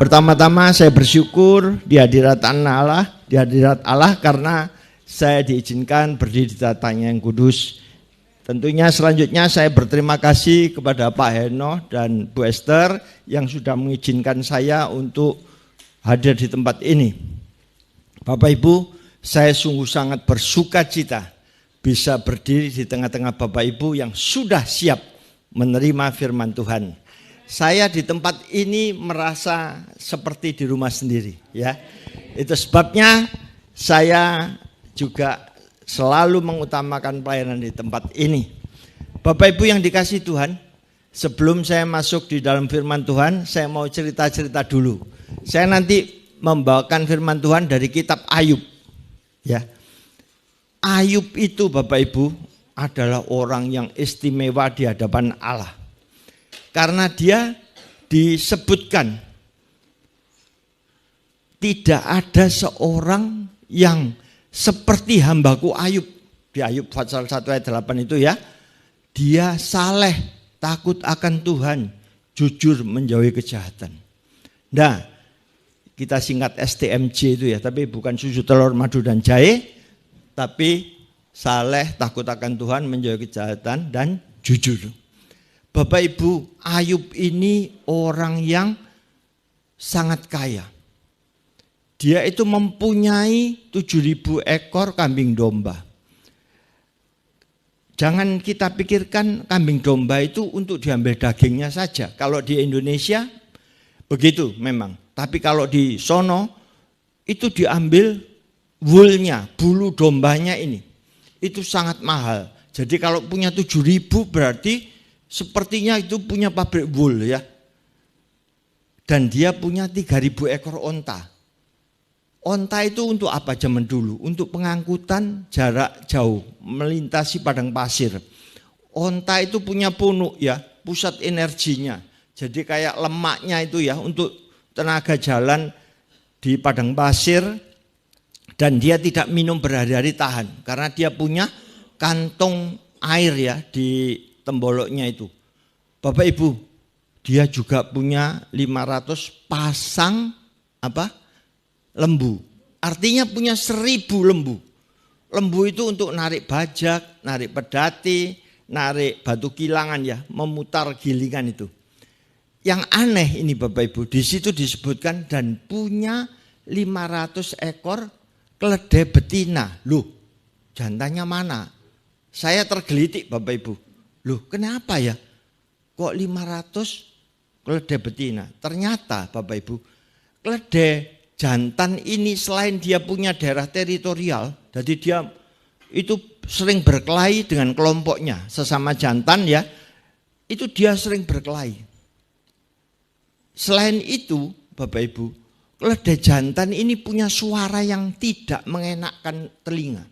Pertama-tama saya bersyukur di hadirat Allah karena saya diizinkan berdiri di tatanya yang kudus. Tentunya selanjutnya saya berterima kasih kepada Pak Heno dan Bu Esther yang sudah mengizinkan saya untuk hadir di tempat ini. Bapak Ibu, saya sungguh sangat bersuka cita bisa berdiri di tengah-tengah Bapak Ibu yang sudah siap menerima firman Tuhan. Saya di tempat ini merasa seperti di rumah sendiri, ya. Itu sebabnya saya juga selalu mengutamakan pelayanan di tempat ini. Bapak Ibu yang dikasihi Tuhan, sebelum saya masuk di dalam firman Tuhan, saya mau cerita-cerita dulu. Saya nanti membawakan firman Tuhan dari kitab Ayub, ya. Ayub itu Bapak Ibu adalah orang yang istimewa di hadapan Allah. Karena dia disebutkan tidak ada seorang yang seperti hambaku Ayub. Di Ayub pasal 1 ayat 8 itu ya. Dia saleh, takut akan Tuhan, jujur menjauhi kejahatan. Nah, kita singkat STMJ itu ya, tapi bukan susu telur madu dan jahe, tapi saleh, takut akan Tuhan, menjauhi kejahatan dan jujur. Bapak Ibu, Ayub ini orang yang sangat kaya. Dia itu mempunyai 7.000 ekor kambing domba. Jangan kita pikirkan kambing domba itu untuk diambil dagingnya saja. Kalau di Indonesia begitu memang. Tapi kalau di sono itu diambil woolnya, bulu dombanya ini. Itu sangat mahal. Jadi kalau punya 7.000 berarti sepertinya itu punya pabrik wool ya. Dan dia punya 3.000 ekor onta. Onta itu untuk apa zaman dulu? Untuk pengangkutan jarak jauh, melintasi padang pasir. Onta itu punya punuk ya, pusat energinya. Jadi kayak lemaknya itu ya untuk tenaga jalan di padang pasir. Dan dia tidak minum berhari-hari tahan. Karena dia punya kantong air ya di temboloknya itu. Bapak Ibu, dia juga punya 500 pasang lembu. Artinya punya 1.000 lembu. Lembu itu untuk narik bajak, narik pedati, narik batu kilangan ya, memutar gilingan itu. Yang aneh ini Bapak Ibu, di situ disebutkan dan punya 500 ekor keledai betina. Loh, jantannya mana? Saya tergelitik Bapak Ibu. Loh, kenapa ya? Kok 500 keledai betina? Ternyata Bapak Ibu, keledai jantan ini selain dia punya daerah teritorial, jadi dia itu sering berkelahi dengan kelompoknya, sesama jantan ya, itu dia sering berkelahi. Selain itu Bapak Ibu, keledai jantan ini punya suara yang tidak mengenakkan telinga.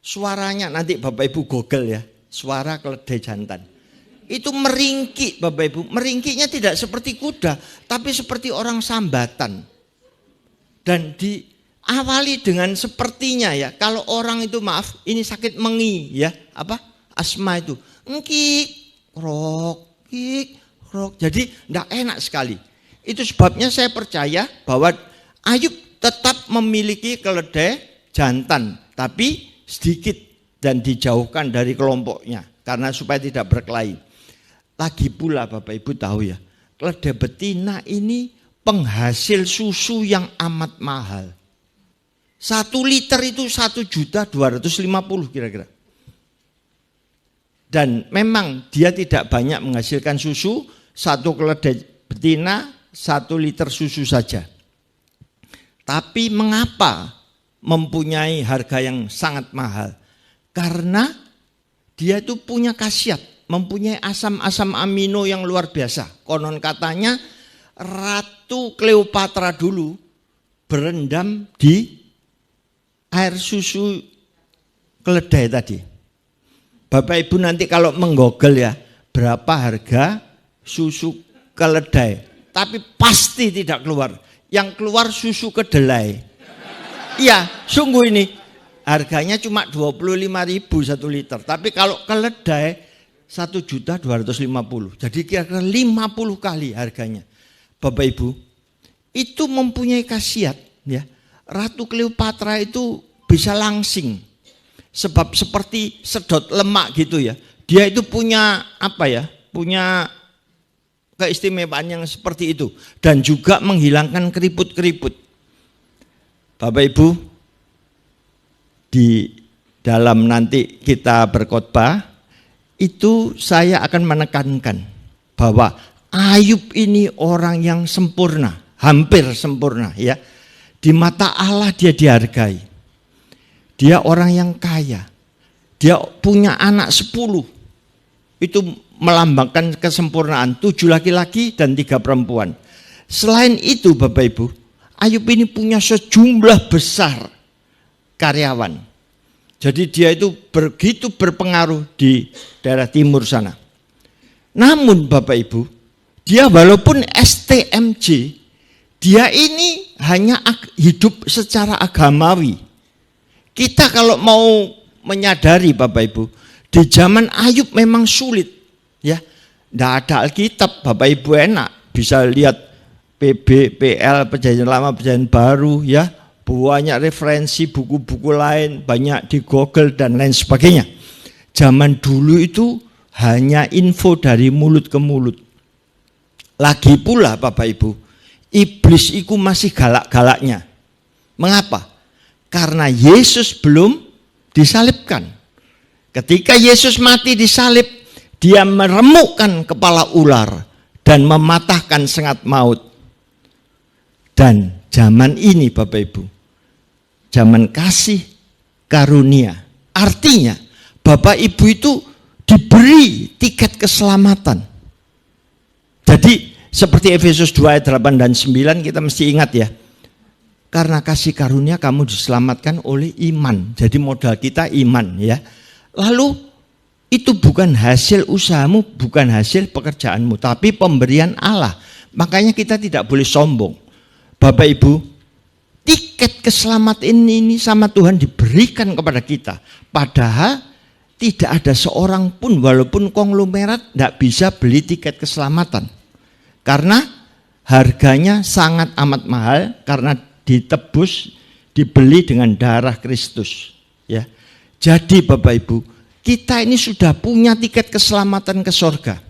Suaranya nanti Bapak Ibu Google ya, suara keledai jantan. Itu meringkik Bapak Ibu, meringkiknya tidak seperti kuda, tapi seperti orang sambatan. Dan diawali dengan sepertinya ya, kalau orang itu maaf, ini sakit mengi ya, asma itu. Engkik, krok, kik, krok. Jadi tidak enak sekali. Itu sebabnya saya percaya bahwa Ayub tetap memiliki keledai jantan, tapi sedikit dan dijauhkan dari kelompoknya karena supaya tidak berkelahi. Lagi pula Bapak Ibu tahu ya, keledai betina ini penghasil susu yang amat mahal. 1 liter itu 1.250.000 kira-kira. Dan memang dia tidak banyak menghasilkan susu, 1 keledai betina 1 liter susu saja. Tapi mengapa mempunyai harga yang sangat mahal? Karena dia itu punya khasiat, mempunyai asam-asam amino yang luar biasa. Konon katanya Ratu Cleopatra dulu berendam di air susu keledai tadi. Bapak Ibu nanti kalau menggoogle ya, berapa harga susu keledai. Tapi pasti tidak keluar. Yang keluar susu kedelai. Iya, sungguh ini. Harganya cuma 25.000 1 liter. Tapi kalau keledai 1.250.000. Jadi kira-kira 50 kali harganya. Bapak Ibu, itu mempunyai khasiat, ya. Ratu Kleopatra itu bisa langsing, sebab seperti sedot lemak gitu ya. Dia itu punya apa ya? Punya keistimewaan yang seperti itu, dan juga menghilangkan keriput-keriput. Bapak Ibu, di dalam nanti kita berkhotbah itu saya akan menekankan bahwa Ayub ini orang yang sempurna, hampir sempurna, ya. Di mata Allah dia dihargai. Dia orang yang kaya. Dia punya anak 10. Itu melambangkan kesempurnaan, 7 laki-laki dan 3 perempuan. Selain itu Bapak Ibu, Ayub ini punya sejumlah besar karyawan. Jadi dia itu begitu berpengaruh di daerah timur sana. Namun Bapak Ibu, dia walaupun STMJ, dia ini hanya hidup secara agamawi. Kita kalau mau menyadari Bapak Ibu, di zaman Ayub memang sulit, ya. Tidak ada Alkitab, Bapak Ibu enak bisa lihat PB, PL, Perjanjian Lama, Perjanjian Baru, ya. Banyak referensi buku-buku lain, banyak di Google dan lain sebagainya. Zaman dulu itu hanya info dari mulut ke mulut. Lagi pula Bapak Ibu, iblis itu masih galak-galaknya. Mengapa? Karena Yesus belum disalibkan. Ketika Yesus mati disalib, dia meremukkan kepala ular dan mematahkan sengat maut. Dan zaman ini Bapak Ibu, zaman kasih karunia. Artinya Bapak Ibu itu diberi tiket keselamatan. Jadi seperti Efesus 2 ayat 8 dan 9 kita mesti ingat ya. Karena kasih karunia kamu diselamatkan oleh iman. Jadi modal kita iman ya. Lalu itu bukan hasil usahamu, bukan hasil pekerjaanmu, tapi pemberian Allah. Makanya kita tidak boleh sombong. Bapak Ibu, tiket keselamatan ini sama Tuhan diberikan kepada kita. Padahal tidak ada seorang pun walaupun konglomerat tidak bisa beli tiket keselamatan. Karena harganya sangat amat mahal karena ditebus, dibeli dengan darah Kristus. Ya. Jadi Bapak Ibu, kita ini sudah punya tiket keselamatan ke surga.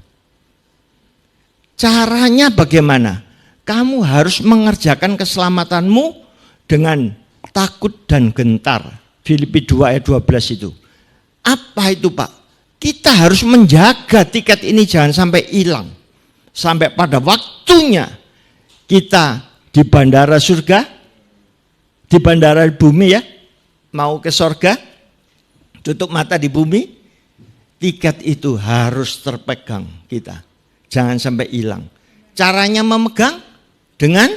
Caranya bagaimana? Kamu harus mengerjakan keselamatanmu dengan takut dan gentar. Filipi 2 ayat 12 itu. Apa itu Pak? Kita harus menjaga tiket ini jangan sampai hilang. Sampai pada waktunya kita di bandara surga, di bandara bumi ya, mau ke surga, tutup mata di bumi, tiket itu harus terpegang kita. Jangan sampai hilang. Caranya memegang dengan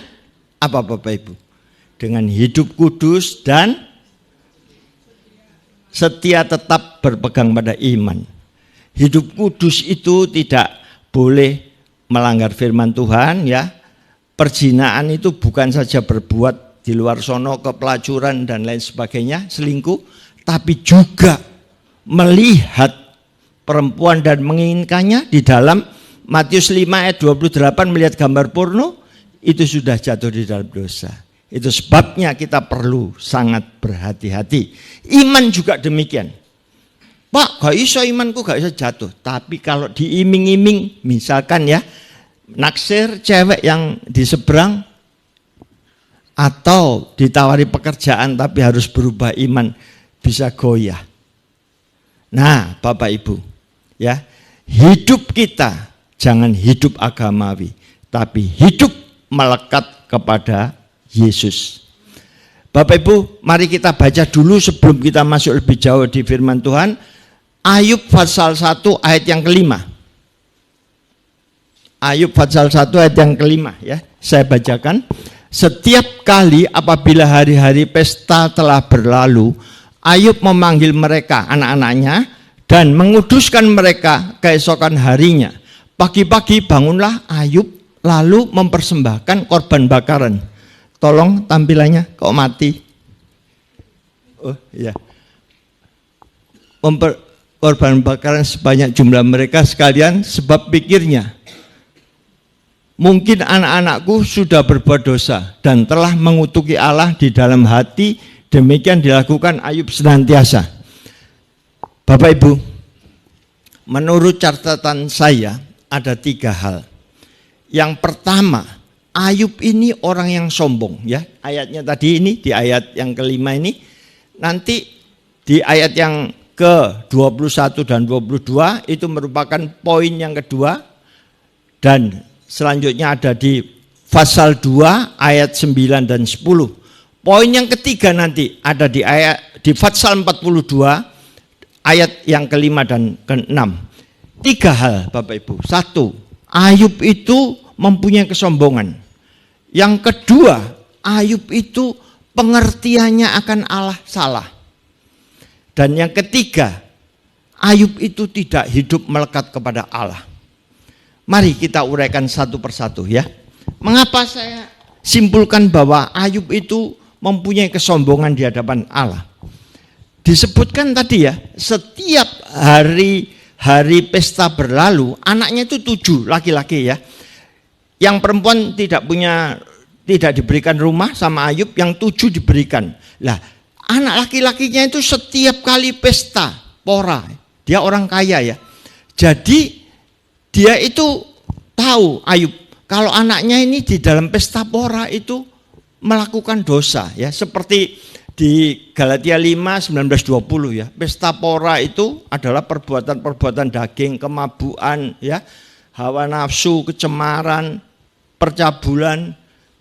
apa Bapak Ibu? Dengan hidup kudus dan setia tetap berpegang pada iman. Hidup kudus itu tidak boleh melanggar firman Tuhan ya. Perzinaan itu bukan saja berbuat di luar sono, kepelacuran dan lain sebagainya, selingkuh, tapi juga melihat perempuan dan menginginkannya. Di dalam Matius 5 ayat 28 melihat gambar porno, itu sudah jatuh di dalam dosa. Itu sebabnya kita perlu sangat berhati-hati. Iman juga demikian. Pak, gak iso imanku gak iso jatuh. Tapi kalau diiming-iming, misalkan ya, naksir cewek yang di seberang, atau ditawari pekerjaan tapi harus berubah iman, bisa goyah. Nah Bapak Ibu, ya, hidup kita jangan hidup agamawi, tapi hidup melekat kepada Yesus. Bapak Ibu, mari kita baca dulu sebelum kita masuk lebih jauh di firman Tuhan. Ayub pasal 1 ayat yang kelima. Ayub pasal 1 ayat yang kelima ya. Saya bacakan. Setiap kali apabila hari-hari pesta telah berlalu, Ayub memanggil mereka, anak-anaknya, dan menguduskan mereka keesokan harinya. Pagi-pagi bangunlah Ayub lalu mempersembahkan korban bakaran. Tolong tampilannya, kok mati? Oh iya. Korban bakaran sebanyak jumlah mereka sekalian, sebab pikirnya Mungkin anak-anakku sudah berbuat dosa dan telah mengutuki Allah di dalam hati, demikian dilakukan Ayub senantiasa. Bapak Ibu, menurut catatan saya ada 3 hal. Yang pertama, Ayub ini orang yang sombong, ya. Ayatnya tadi ini, di ayat yang kelima ini, nanti di ayat yang ke-21 dan 22 itu merupakan poin yang kedua, dan selanjutnya ada di pasal 2 ayat 9 dan 10. Poin yang ketiga nanti ada di pasal 42 ayat yang kelima dan keenam. 3 hal Bapak Ibu. 1, Ayub itu mempunyai kesombongan. Yang kedua, Ayub itu pengertiannya akan Allah salah. Dan yang ketiga, Ayub itu tidak hidup melekat kepada Allah. Mari kita uraikan satu persatu ya. Mengapa saya simpulkan bahwa Ayub itu mempunyai kesombongan di hadapan Allah? Disebutkan tadi ya, setiap hari pesta berlalu, anaknya itu 7 laki-laki ya. Yang perempuan tidak diberikan rumah sama Ayub, yang 7 diberikan. Lah, anak laki-lakinya itu setiap kali pesta pora, dia orang kaya ya. Jadi dia itu tahu Ayub kalau anaknya ini di dalam pesta pora itu melakukan dosa ya, seperti di Galatia 5, 19-20 ya. Pesta pora itu adalah perbuatan-perbuatan daging, kemabuan ya, hawa nafsu, kecemaran, percabulan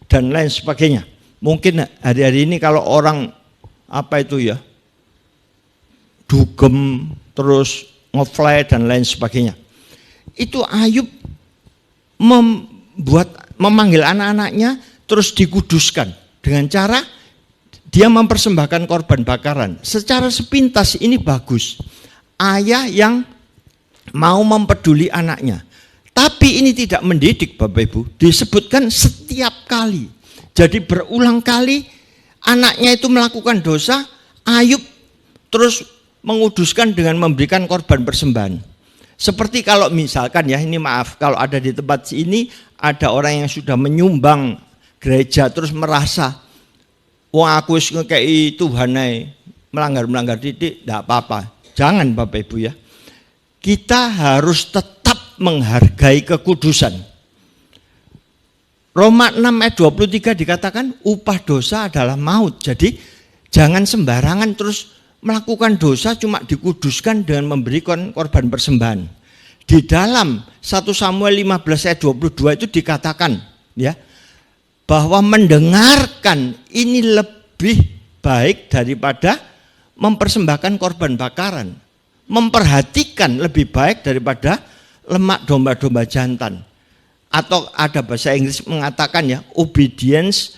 dan lain sebagainya. Mungkin hari-hari ini kalau orang dugem terus ngefly dan lain sebagainya. Itu Ayub memanggil anak-anaknya terus dikuduskan dengan cara dia mempersembahkan korban bakaran. Secara sepintas ini bagus. Ayah yang mau mempeduli anaknya. Tapi ini tidak mendidik Bapak Ibu. Disebutkan setiap kali. Jadi berulang kali anaknya itu melakukan dosa, Ayub terus menguduskan dengan memberikan korban persembahan. Seperti kalau misalkan ya, ini maaf, kalau ada di tempat ini ada orang yang sudah menyumbang gereja terus merasa, wah aku wis ngekei Tuhan melanggar titik, tidak apa-apa. Jangan Bapak Ibu ya. Kita harus tetap menghargai kekudusan. Roma 6 ayat 23 dikatakan upah dosa adalah maut. Jadi jangan sembarangan terus melakukan dosa cuma dikuduskan dengan memberikan korban persembahan. Di dalam 1 Samuel 15 ayat 22 itu dikatakan ya, bahwa mendengarkan ini lebih baik daripada mempersembahkan korban bakaran. Memperhatikan lebih baik daripada lemak domba-domba jantan. Atau ada bahasa Inggris mengatakan ya, obedience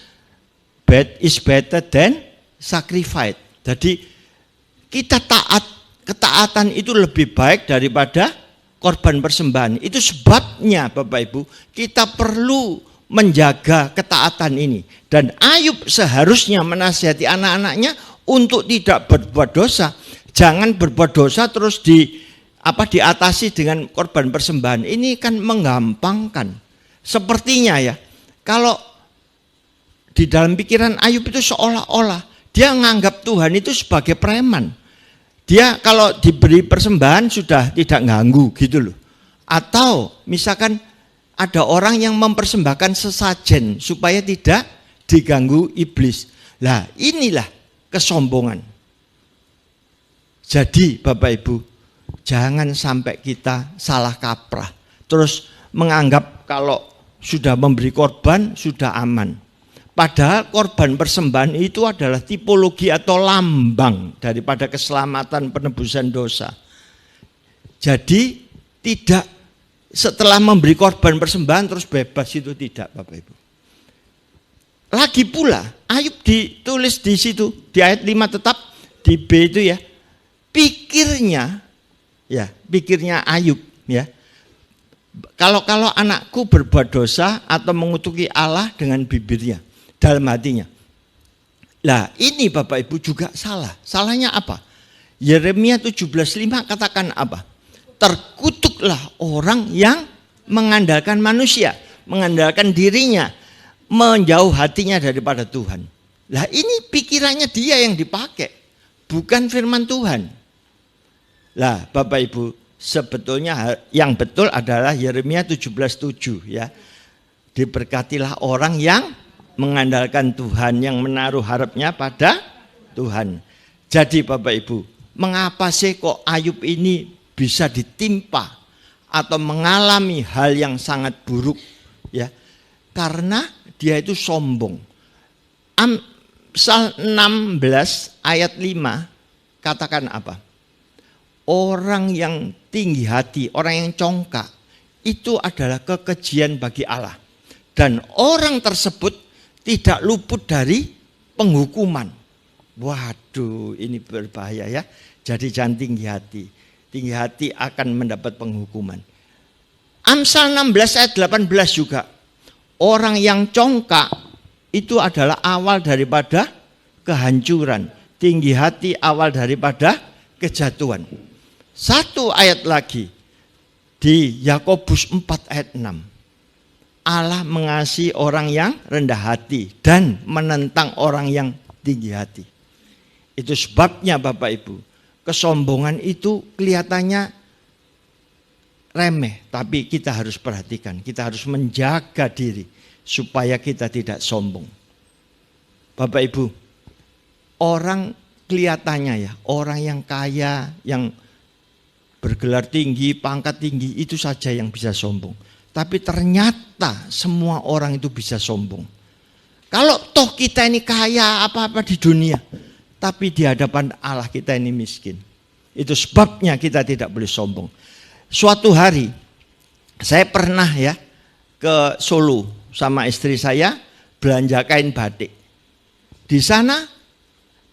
is better than sacrifice. Jadi kita ketaatan itu lebih baik daripada korban persembahan. Itu sebabnya Bapak Ibu, kita perlu menjaga ketaatan ini. Dan Ayub seharusnya menasihati anak-anaknya untuk tidak berbuat dosa. Jangan berbuat dosa terus diatasi dengan korban persembahan. Ini kan menggampangkan. Sepertinya ya, kalau di dalam pikiran Ayub itu seolah-olah dia menganggap Tuhan itu sebagai preman. Dia kalau diberi persembahan sudah tidak ganggu gitu loh. Atau misalkan ada orang yang mempersembahkan sesajen supaya tidak diganggu iblis. Lah inilah kesombongan. Jadi Bapak Ibu, jangan sampai kita salah kaprah. Terus menganggap kalau sudah memberi korban sudah aman. Padahal korban persembahan itu adalah tipologi atau lambang daripada keselamatan penebusan dosa. Jadi tidak setelah memberi korban persembahan terus bebas, itu tidak Bapak Ibu. Lagi pula Ayub ditulis di situ di ayat 5 tetap di B itu ya. Pikirnya Ayub ya. Kalau anakku berbuat dosa atau mengutuki Allah dengan bibirnya, dalam hatinya. Lah ini Bapak Ibu juga salah. Salahnya apa? Yeremia 17:5 katakan apa? Terkutuklah orang yang mengandalkan manusia. mengandalkan dirinya, menjauh hatinya daripada Tuhan. Lah ini pikirannya dia yang dipakai, bukan firman Tuhan. Lah Bapak Ibu, sebetulnya yang betul adalah Yeremia 17:7 ya. Diberkatilah orang yang mengandalkan Tuhan, yang menaruh harapnya pada Tuhan. Jadi Bapak Ibu, mengapa sih kok Ayub ini bisa ditimpa atau mengalami hal yang sangat buruk ya? Karena dia itu sombong. Amsal 16 ayat 5 katakan apa? Orang yang tinggi hati, orang yang congkak itu adalah kekejian bagi Allah. Dan orang tersebut tidak luput dari penghukuman. Waduh, ini berbahaya ya. Jadi jangan tinggi hati. Tinggi hati akan mendapat penghukuman. Amsal 16 ayat 18 juga. Orang yang congkak itu adalah awal daripada kehancuran. Tinggi hati awal daripada kejatuhan. Satu ayat lagi di Yakobus 4 ayat 6. Allah mengasihi orang yang rendah hati dan menentang orang yang tinggi hati. Itu sebabnya Bapak Ibu, kesombongan itu kelihatannya remeh, tapi kita harus perhatikan, kita harus menjaga diri supaya kita tidak sombong. Bapak Ibu, orang kelihatannya ya, orang yang kaya, yang bergelar tinggi, pangkat tinggi, itu saja yang bisa sombong. Tapi ternyata semua orang itu bisa sombong. Kalau toh kita ini kaya apa-apa di dunia, tapi di hadapan Allah kita ini miskin. Itu sebabnya kita tidak boleh sombong. Suatu hari saya pernah ya ke Solo sama istri saya belanja kain batik. Di sana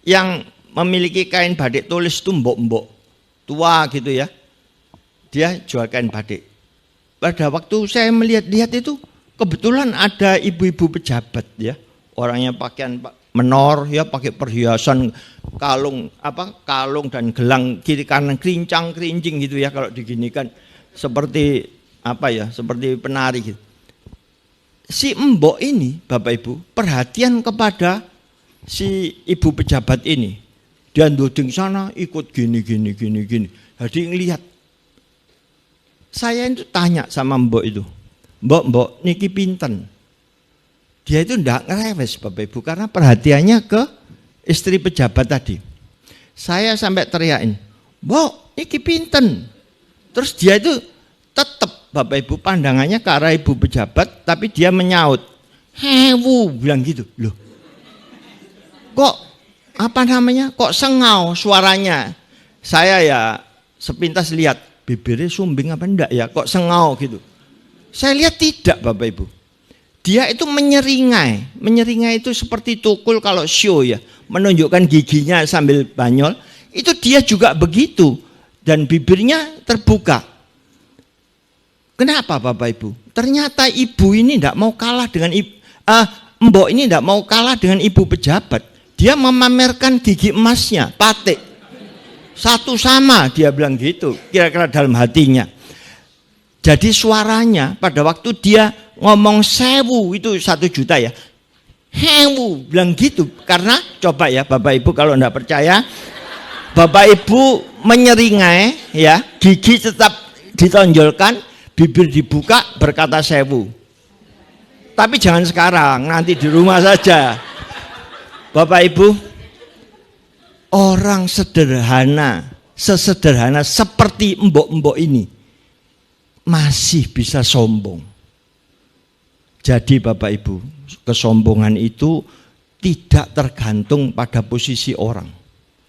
yang memiliki kain batik tulis itu mbok-mbok tua gitu ya. Dia jual kain batik. Pada waktu saya melihat-lihat itu kebetulan ada ibu-ibu pejabat ya. Orangnya pakaian menor ya, pakai perhiasan kalung dan gelang kiri kanan kerincang-kerincing gitu ya, kalau diginikan seperti seperti penari gitu. Si mbok ini Bapak Ibu perhatian kepada si ibu pejabat ini. Dia ndoding sana ikut gini. Jadi ngelihat. Saya itu tanya sama mbok itu, mbok niki pinten? Dia itu ndak ngerewes Bapak Ibu karena perhatiannya ke istri pejabat tadi. Saya sampai teriakin, mbok niki pinten? Terus dia itu tetap Bapak Ibu pandangannya ke arah ibu pejabat, tapi dia menyaut, hewu, bilang gitu. Loh, kok kok sengau suaranya? Saya ya sepintas lihat, bibirnya sumbing apa enggak ya, kok sengau gitu. Saya lihat tidak Bapak Ibu. Dia itu menyeringai. Menyeringai itu seperti tukul kalau show ya, menunjukkan giginya sambil banyol. Itu dia juga begitu. Dan bibirnya terbuka. Kenapa Bapak Ibu? Ternyata ibu ini tidak mau kalah dengan mbok ini tidak mau kalah dengan ibu pejabat. Dia memamerkan gigi emasnya, patik. Satu sama, dia bilang gitu, kira-kira dalam hatinya. Jadi suaranya pada waktu dia ngomong 1000 itu 1 juta ya, hewu, bilang gitu. Karena coba ya Bapak Ibu kalau enggak percaya, Bapak Ibu menyeringai ya, gigi tetap ditonjolkan, bibir dibuka berkata 1000. Tapi jangan sekarang, nanti di rumah saja. Bapak Ibu, orang sesederhana seperti mbok-mbok ini masih bisa sombong. Jadi Bapak Ibu, kesombongan itu tidak tergantung pada posisi orang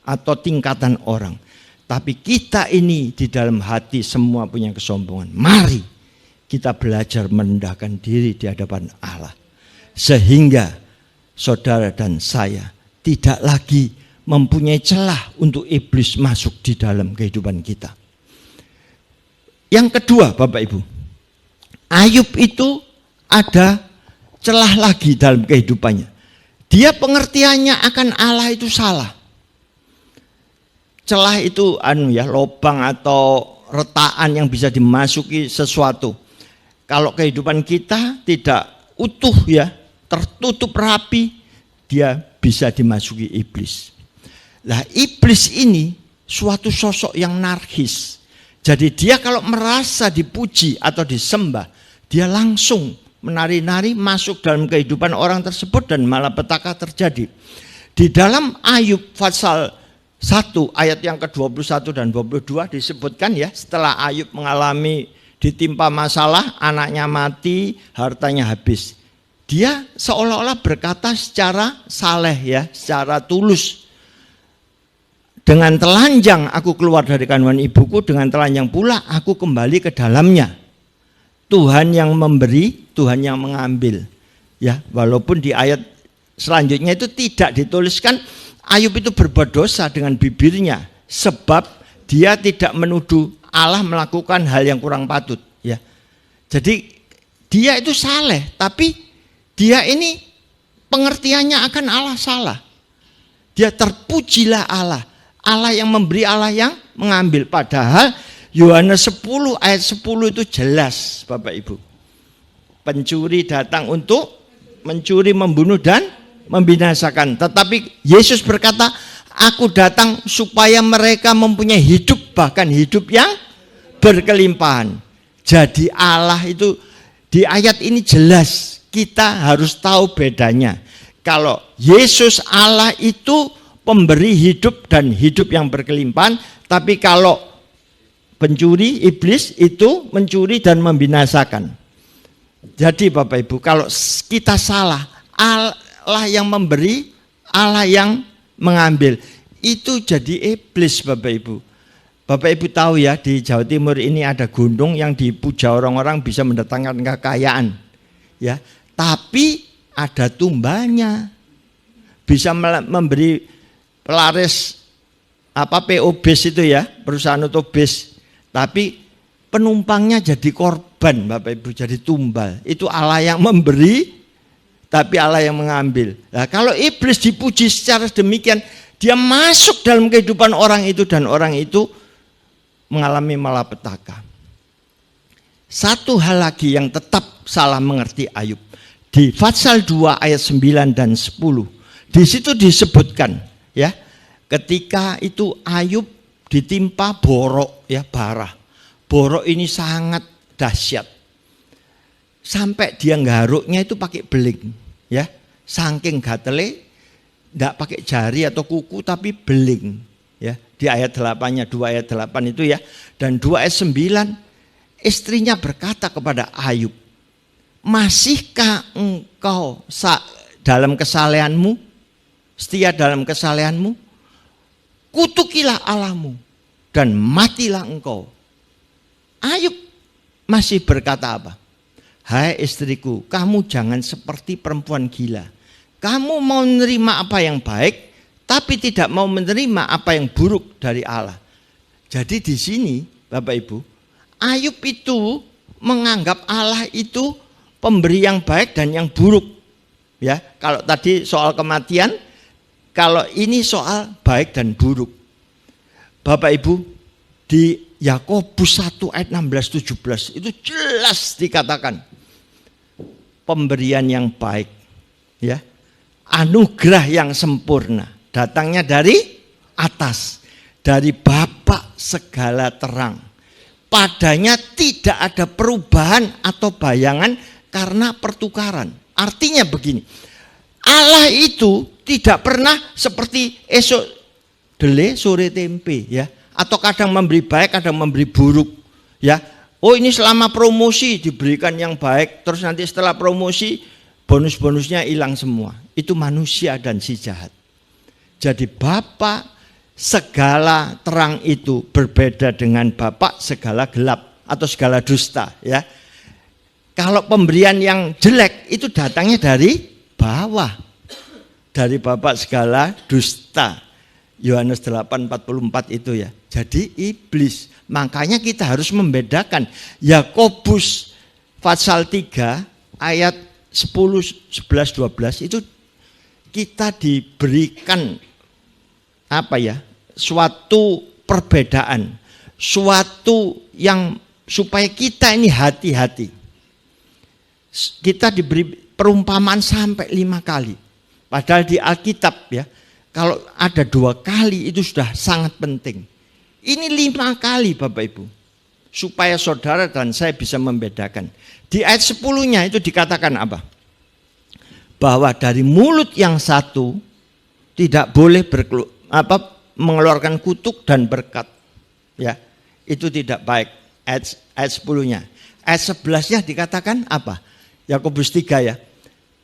atau tingkatan orang. Tapi kita ini di dalam hati semua punya kesombongan. Mari kita belajar merendahkan diri di hadapan Allah. Sehingga saudara dan saya tidak lagi mempunyai celah untuk iblis masuk di dalam kehidupan kita. Yang kedua Bapak Ibu, Ayub itu ada celah lagi dalam kehidupannya. Dia pengertiannya akan Allah itu salah. Celah itu lubang atau retaan yang bisa dimasuki sesuatu. Kalau kehidupan kita tidak utuh ya, tertutup rapi, dia bisa dimasuki iblis. Nah, iblis ini suatu sosok yang narkis. Jadi dia kalau merasa dipuji atau disembah, dia langsung menari-nari masuk dalam kehidupan orang tersebut dan malapetaka terjadi. Di dalam Ayub pasal 1 ayat yang ke-21 dan 22 disebutkan ya, setelah Ayub mengalami ditimpa masalah, anaknya mati, hartanya habis. Dia seolah-olah berkata secara saleh ya, secara tulus. Dengan telanjang aku keluar dari kandungan ibuku, dengan telanjang pula aku kembali ke dalamnya. Tuhan yang memberi, Tuhan yang mengambil. Ya, walaupun di ayat selanjutnya itu tidak dituliskan Ayub itu berbuat dosa dengan bibirnya, sebab dia tidak menuduh Allah melakukan hal yang kurang patut. Ya, jadi dia itu saleh, tapi dia ini pengertiannya akan Allah salah. Dia terpujilah Allah, Allah yang memberi, Allah yang mengambil. Padahal Yohanes 10 ayat 10 itu jelas Bapak Ibu. Pencuri datang untuk mencuri, membunuh dan membinasakan. Tetapi Yesus berkata, aku datang supaya mereka mempunyai hidup, bahkan hidup yang berkelimpahan. Jadi Allah itu di ayat ini jelas, kita harus tahu bedanya. Kalau Yesus Allah itu pemberi hidup dan hidup yang berkelimpahan, tapi kalau pencuri, iblis itu mencuri dan membinasakan. Jadi Bapak Ibu, kalau kita salah, Allah yang memberi, Allah yang mengambil, itu jadi iblis Bapak Ibu. Bapak Ibu tahu ya, di Jawa Timur ini ada gunung yang dipuja orang-orang bisa mendatangkan kekayaan. Ya, tapi ada tumbanya. Bisa memberi pelaris PO BES itu ya, perusahaan otobus. Tapi penumpangnya jadi korban Bapak Ibu, jadi tumbal. Itu Allah yang memberi, tapi Allah yang mengambil. Nah, kalau iblis dipuji secara demikian, dia masuk dalam kehidupan orang itu dan orang itu mengalami malapetaka. Satu hal lagi yang tetap salah mengerti Ayub. Di pasal 2 ayat 9 dan 10. Di situ disebutkan ya, ketika itu Ayub ditimpa borok ya, bara. Borok ini sangat dahsyat. Sampai dia nggaruknya itu pakai beling ya. Saking gatele, enggak pakai jari atau kuku tapi beling ya. Di ayat 8-nya, 2 ayat 8 itu ya. Dan 2 ayat 9, istrinya berkata kepada Ayub, masihkah engkau dalam kesalehanmu, setia dalam kesalehanmu? Kutukilah Allahmu dan matilah engkau. Ayub masih berkata apa? Hai istriku, kamu jangan seperti perempuan gila. Kamu mau menerima apa yang baik, tapi tidak mau menerima apa yang buruk dari Allah. Jadi di sini Bapak Ibu, Ayub itu menganggap Allah itu pemberi yang baik dan yang buruk. Ya, kalau tadi soal kematian, kalau ini soal baik dan buruk. Bapak Ibu, di Yakobus 1 ayat 16-17 itu jelas dikatakan pemberian yang baik ya, anugerah yang sempurna datangnya dari atas, dari Bapa segala terang. Padanya tidak ada perubahan atau bayangan karena pertukaran. Artinya begini, Allah itu tidak pernah seperti esok dele sore tempe ya, atau kadang memberi baik, kadang memberi buruk ya. Oh ini selama promosi diberikan yang baik, terus nanti setelah promosi bonus-bonusnya hilang semua. Itu manusia dan si jahat. Jadi Bapa segala terang itu berbeda dengan Bapa segala gelap atau segala dusta ya. Kalau pemberian yang jelek itu datangnya dari bawah, dari Bapa segala dusta. Yohanes 8:44 itu ya. Jadi iblis. Makanya kita harus membedakan. Yakobus pasal 3 ayat 10, 11, 12 itu kita diberikan apa ya? Suatu perbedaan, suatu yang supaya kita ini hati-hati. Kita diberi perumpamaan sampai 5 kali. Padahal di Alkitab ya, kalau ada 2 kali itu sudah sangat penting. Ini 5 kali Bapak Ibu. Supaya saudara dan saya bisa membedakan. Di ayat 10-nya itu dikatakan apa? Bahwa dari mulut yang satu tidak boleh mengeluarkan kutuk dan berkat. Ya, itu tidak baik. Ayat 10-nya. Ayat 11-nya dikatakan apa? Yakobus 3 ya.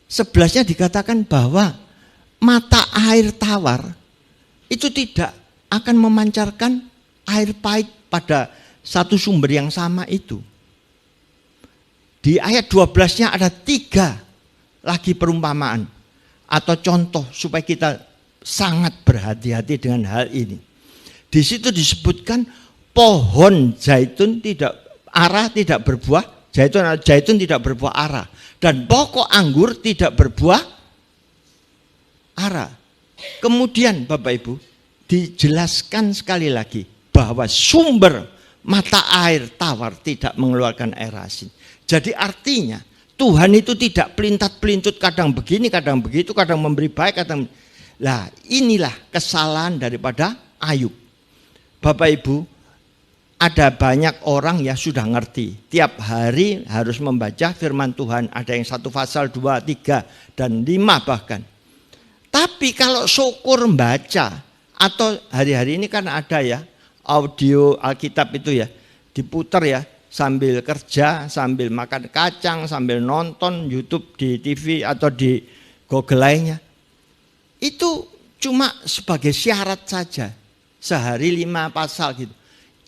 11-nya dikatakan bahwa mata air tawar itu tidak akan memancarkan air pahit pada satu sumber yang sama itu. Di ayat 12-nya ada 3 lagi perumpamaan atau contoh supaya kita sangat berhati-hati dengan hal ini. Di situ disebutkan pohon zaitun tidak berbuah, zaitun tidak berbuah ara, dan pokok anggur tidak berbuah ara. Kemudian Bapak Ibu dijelaskan sekali lagi bahwa sumber mata air tawar tidak mengeluarkan air asin. Jadi artinya Tuhan itu tidak pelintat-pelintut, kadang begini, kadang begitu, kadang memberi baik, kadang. Lah inilah kesalahan daripada Ayub. Bapak Ibu, ada banyak orang yang sudah ngerti. Tiap hari harus membaca firman Tuhan. Ada yang 1 pasal, 2, 3, dan 5 bahkan. Tapi kalau syukur membaca, atau hari-hari ini kan ada ya, audio Alkitab itu ya, diputar ya, sambil kerja, sambil makan kacang, sambil nonton YouTube di TV atau di Google lainnya. Itu cuma sebagai syarat saja. Sehari 5 pasal gitu.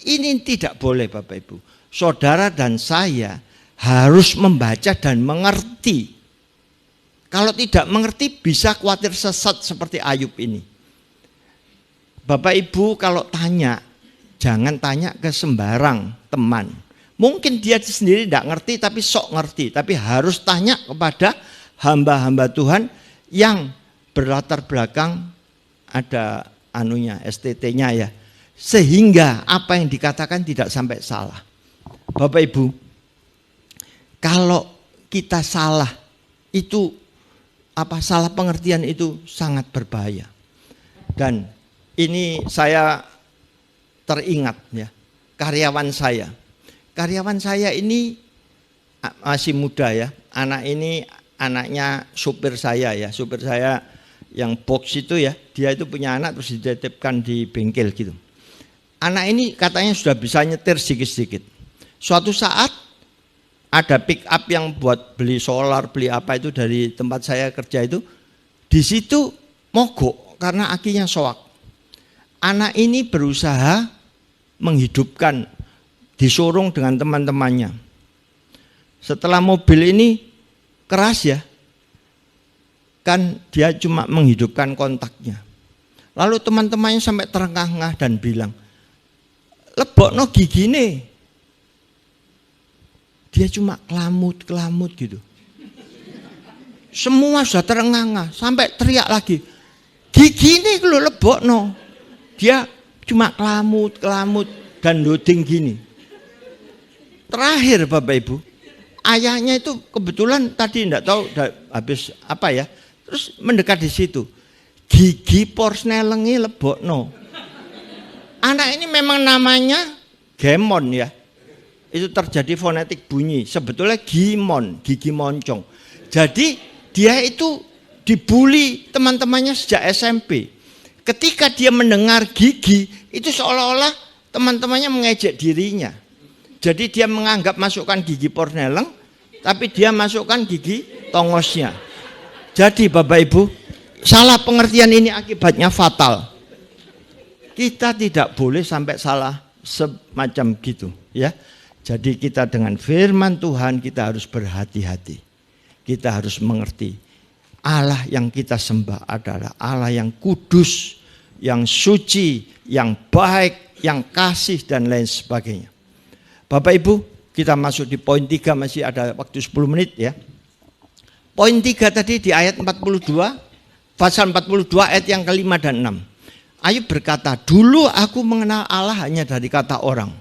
Ini tidak boleh Bapak Ibu. Saudara dan saya harus membaca dan mengerti. Kalau tidak mengerti bisa khawatir sesat seperti Ayub ini. Bapak Ibu kalau tanya, jangan tanya ke sembarang teman. Mungkin dia sendiri tidak ngerti tapi sok ngerti. Tapi harus tanya kepada hamba-hamba Tuhan yang berlatar belakang ada STT-nya ya. Sehingga apa yang dikatakan tidak sampai salah. Bapak Ibu, kalau kita salah itu salah pengertian itu sangat berbahaya. Dan ini saya teringat ya, karyawan saya ini masih muda ya. Anaknya supir saya ya, supir saya yang box itu ya, dia itu punya anak terus dititipkan di bengkel gitu. Anak ini katanya sudah bisa nyetir sedikit-sedikit. Suatu saat ada pick up yang buat beli solar, beli apa itu dari tempat saya kerja itu, di situ mogok karena akinya soak. Anak ini berusaha menghidupkan, disorong dengan teman-temannya. Setelah mobil ini keras ya, kan dia cuma menghidupkan kontaknya. Lalu teman-temannya sampai terengah-engah dan bilang, lebokno gigine. Dia cuma kelamut gitu. Semua sudah terengah-engah, sampai teriak lagi, gigine kalau lebokno. Dia cuma kelamut dan loading gini. Terakhir Bapak Ibu, ayahnya itu kebetulan tadi enggak tahu habis apa ya, terus mendekat di situ. Gigi porsnelengi lebokno. Anak ini memang namanya Gemon ya. Itu terjadi fonetik bunyi. Sebetulnya Gimon, gigi moncong. Jadi dia itu dibully teman-temannya sejak SMP. Ketika dia mendengar gigi, itu seolah-olah teman-temannya mengejek dirinya. Jadi dia menganggap masukkan gigi porsneleng, tapi dia masukkan gigi tongosnya. Jadi Bapak Ibu, salah pengertian ini akibatnya fatal. Kita tidak boleh sampai salah semacam gitu ya. Jadi kita dengan firman Tuhan kita harus berhati-hati. Kita harus mengerti Allah yang kita sembah adalah Allah yang kudus, yang suci, yang baik, yang kasih dan lain sebagainya. Bapak Ibu, kita masuk di poin 3, masih ada waktu 10 menit ya. Poin 3 tadi di ayat 42, pasal 42 ayat yang ke-5 dan 6. Ayub berkata, dulu aku mengenal Allah hanya dari kata orang.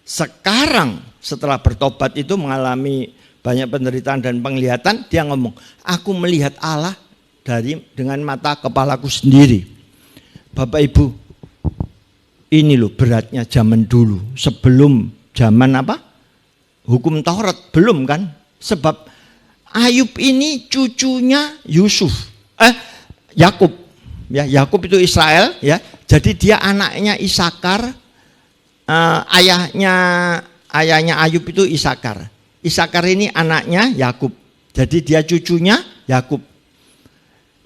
Sekarang setelah bertobat itu mengalami banyak penderitaan dan penglihatan, dia ngomong, aku melihat Allah dengan mata kepalaku sendiri. Bapak Ibu, ini loh beratnya zaman dulu, sebelum zaman apa? Hukum Taurat, belum kan? Sebab Ayub ini cucunya Yakub. Ya, Yakub itu Israel, ya. Jadi dia anaknya Isakar, ayahnya Ayub itu Isakar. Isakar ini anaknya Yakub. Jadi dia cucunya Yakub.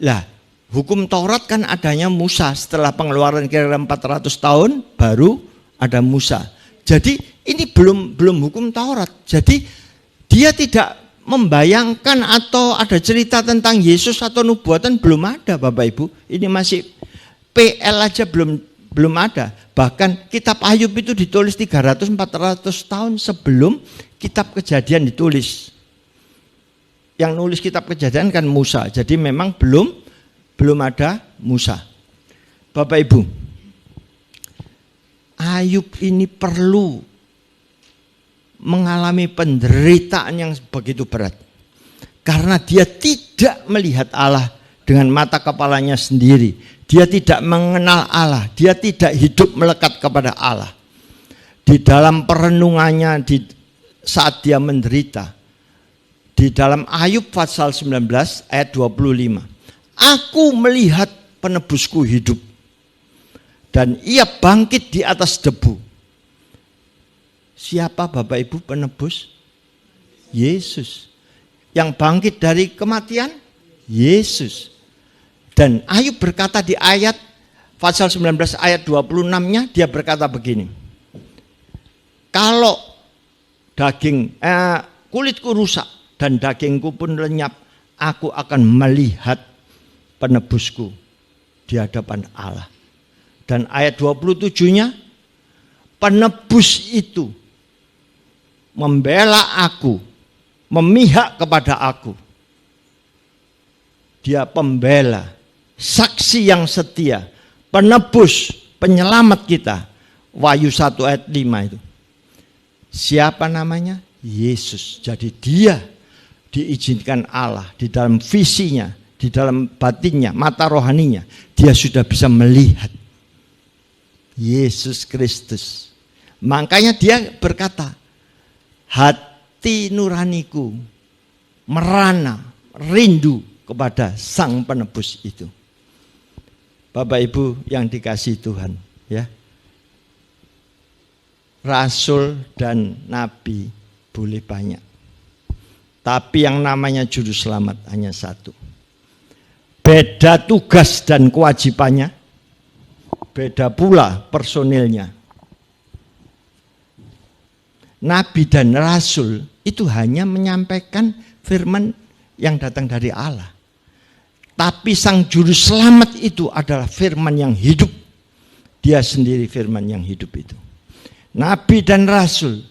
Lah, hukum Taurat kan adanya Musa. Setelah pengeluaran kira-kira 400 tahun baru ada Musa. Jadi ini belum hukum Taurat. Jadi dia tidak membayangkan atau ada cerita tentang Yesus atau nubuatan, belum ada Bapak Ibu. Ini masih PL aja belum ada. Bahkan kitab Ayub itu ditulis 300-400 tahun sebelum kitab Kejadian ditulis. Yang nulis kitab Kejadian kan Musa. Jadi memang belum ada Musa. Bapak Ibu, Ayub ini perlu mengalami penderitaan yang begitu berat. Karena dia tidak melihat Allah dengan mata kepalanya sendiri. Dia tidak mengenal Allah. Dia tidak hidup melekat kepada Allah. Di dalam perenungannya saat dia menderita, di dalam Ayub pasal 19 ayat 25, aku melihat penebusku hidup dan ia bangkit di atas debu. Siapa Bapak Ibu penebus? Yesus. Yang bangkit dari kematian? Yesus. Dan Ayub berkata di ayat pasal 19 ayat 26-nya, dia berkata begini, kalau kulitku rusak dan dagingku pun lenyap, aku akan melihat penebusku di hadapan Allah. Dan ayat 27-nya, penebus itu membela aku, memihak kepada aku. Dia pembela, saksi yang setia, penebus, penyelamat kita. Wahyu 1 ayat 5 itu. Siapa namanya? Yesus. Jadi dia diizinkan Allah di dalam visinya, di dalam batinnya, mata rohaninya. Dia sudah bisa melihat Yesus Kristus. Makanya dia berkata, hati nuraniku merana, rindu kepada Sang Penebus itu. Bapak Ibu yang dikasihi Tuhan, ya. Rasul dan nabi boleh banyak, tapi yang namanya juru selamat hanya satu. Beda tugas dan kewajibannya, beda pula personilnya. Nabi dan rasul itu hanya menyampaikan firman yang datang dari Allah. Tapi sang juru selamat itu adalah firman yang hidup. Dia sendiri firman yang hidup itu. Nabi dan rasul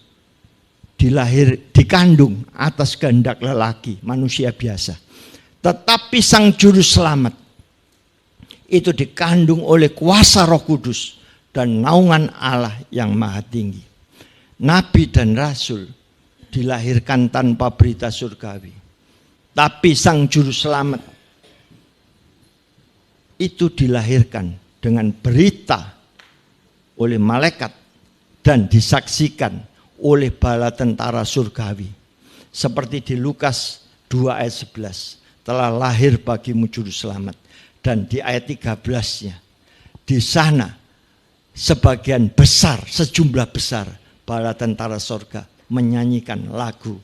dikandung atas kehendak lelaki, manusia biasa. Tetapi sang juru selamat itu dikandung oleh kuasa Roh Kudus dan naungan Allah yang maha tinggi. Nabi dan rasul dilahirkan tanpa berita surgawi. Tapi sang juru selamat itu dilahirkan dengan berita oleh malaikat dan disaksikan oleh bala tentara surgawi. Seperti di Lukas 2 ayat 11. Telah lahir bagimu juru selamat. Dan di ayat 13-nya. Di sana sebagian besar, sejumlah besar bala tentara surga menyanyikan lagu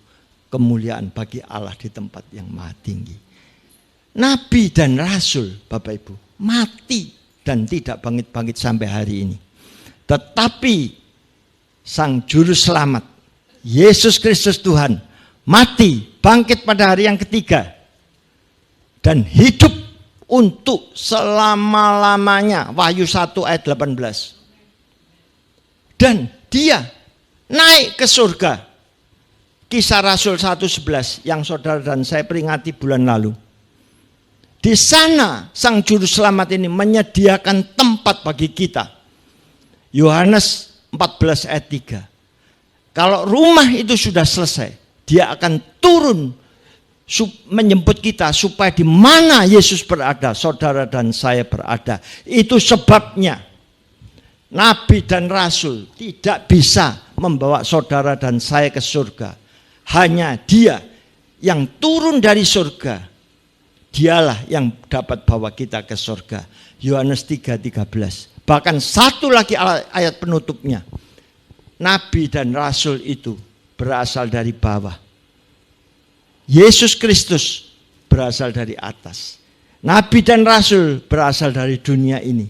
kemuliaan bagi Allah di tempat yang maha tinggi. Nabi dan rasul, Bapak Ibu, mati dan tidak bangkit-bangkit sampai hari ini. Tetapi sang juru selamat, Yesus Kristus Tuhan, mati, bangkit pada hari yang ketiga, dan hidup untuk selama-lamanya. Wahyu 1 ayat 18. Dan dia naik ke surga. Kisah Rasul 1:11 yang saudara dan saya peringati bulan lalu. Di sana sang juru selamat ini menyediakan tempat bagi kita. Yohanes 14 ayat 3. Kalau rumah itu sudah selesai, Dia akan turun menjemput kita supaya di mana Yesus berada, saudara dan saya berada. Itu sebabnya Nabi dan Rasul tidak bisa membawa saudara dan saya ke surga. Hanya Dia yang turun dari surga, Dialah yang dapat bawa kita ke surga. Yohanes 3:13. Bahkan satu lagi ayat penutupnya. Nabi dan Rasul itu berasal dari bawah. Yesus Kristus berasal dari atas. Nabi dan Rasul berasal dari dunia ini.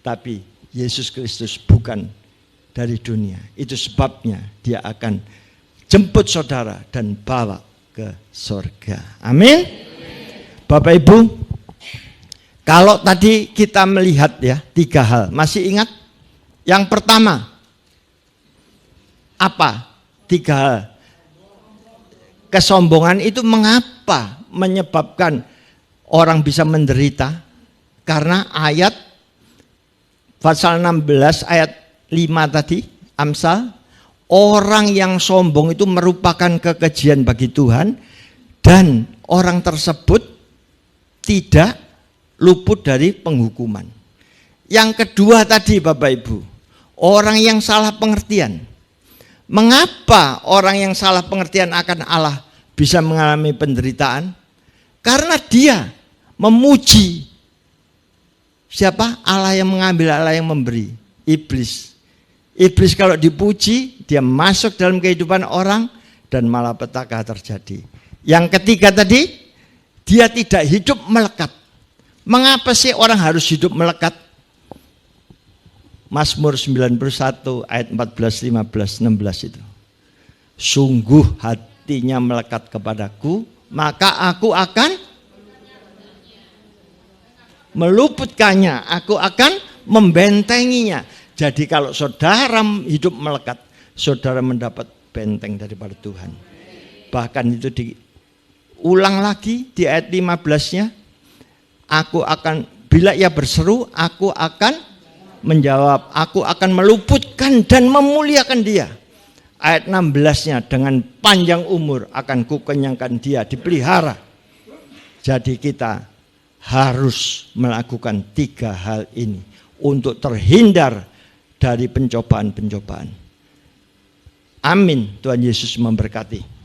Tapi Yesus Kristus bukan dari dunia. Itu sebabnya Dia akan jemput saudara dan bawa ke surga. Amin. Bapak Ibu, kalau tadi kita melihat ya 3 hal. Masih ingat? Yang pertama, apa? 3 hal. Kesombongan itu mengapa menyebabkan orang bisa menderita? Karena ayat pasal 16 ayat 5 tadi, Amsal, orang yang sombong itu merupakan kekejian bagi Tuhan dan orang tersebut tidak luput dari penghukuman. Yang kedua tadi Bapak Ibu, orang yang salah pengertian. Mengapa orang yang salah pengertian akan Allah bisa mengalami penderitaan? Karena dia memuji siapa? Allah yang mengambil, Allah yang memberi. Iblis. Iblis kalau dipuji, dia masuk dalam kehidupan orang dan malapetaka terjadi. Yang ketiga tadi, dia tidak hidup melekat. Mengapa sih orang harus hidup melekat? Mazmur 91 ayat 14, 15, 16 itu. Sungguh hatinya melekat kepadaku, maka aku akan meluputkannya, aku akan membentenginya. Jadi kalau saudara hidup melekat, saudara mendapat benteng daripada Tuhan. Bahkan itu diulang lagi di ayat 15-nya. Aku akan, bila ia berseru, aku akan menjawab, aku akan meluputkan dan memuliakan dia. Ayat 16-nya, dengan panjang umur akan kukenyangkan dia, dipelihara. Jadi kita harus melakukan 3 hal ini untuk terhindar dari pencobaan-pencobaan. Amin. Tuhan Yesus memberkati.